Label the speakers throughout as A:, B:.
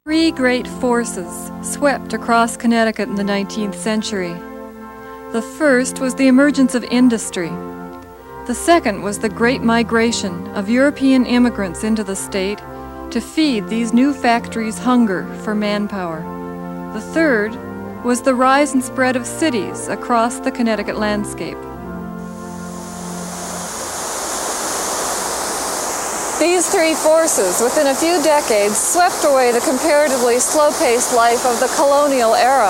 A: Three great forces swept across Connecticut in the 19th century. The first was the emergence of industry. The second was the great migration of European immigrants into the state to feed these new factories' hunger for manpower. The third was the rise and spread of cities across the Connecticut landscape. These three forces, within a few decades, swept away the comparatively slow-paced life of the colonial era.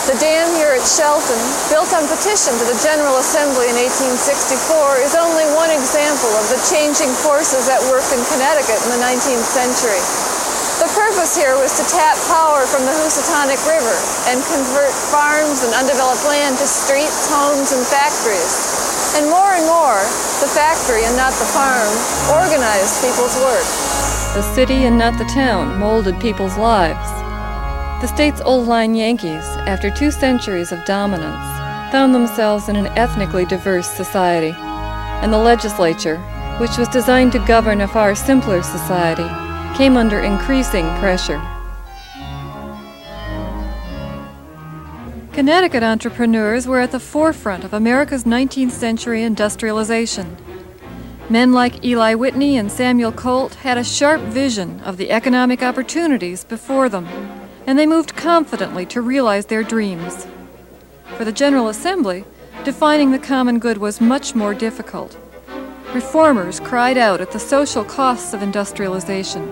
A: The dam here at Shelton, built on petition to the General Assembly in 1864, is only one example of the changing forces at work in Connecticut in the 19th century. The purpose here was to tap power from the Housatonic River and convert farms and undeveloped land to streets, homes, and factories. And more, the factory and not the farm organized people's work. The city and not the town molded people's lives. The state's old-line Yankees, after 2 centuries of dominance, found themselves in an ethnically diverse society. And the legislature, which was designed to govern a far simpler society, came under increasing pressure. Connecticut entrepreneurs were at the forefront of America's 19th century industrialization. Men like Eli Whitney and Samuel Colt had a sharp vision of the economic opportunities before them, and they moved confidently to realize their dreams. For the General Assembly, defining the common good was much more difficult. Reformers cried out at the social costs of industrialization: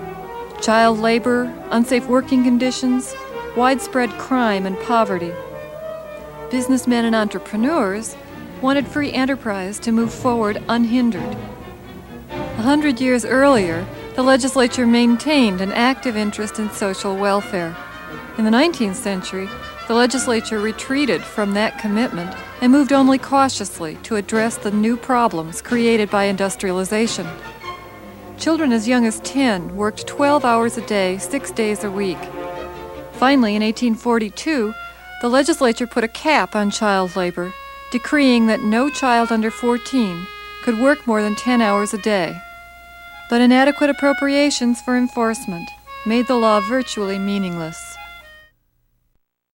A: child labor, unsafe working conditions, widespread crime and poverty. Businessmen and entrepreneurs wanted free enterprise to move forward unhindered. 100 years earlier, the legislature maintained an active interest in social welfare. In the 19th century, the legislature retreated from that commitment and moved only cautiously to address the new problems created by industrialization. Children as young as 10 worked 12 hours a day, 6 days a week. Finally, in 1842, the legislature put a cap on child labor, decreeing that no child under 14 could work more than 10 hours a day. But inadequate appropriations for enforcement made the law virtually meaningless.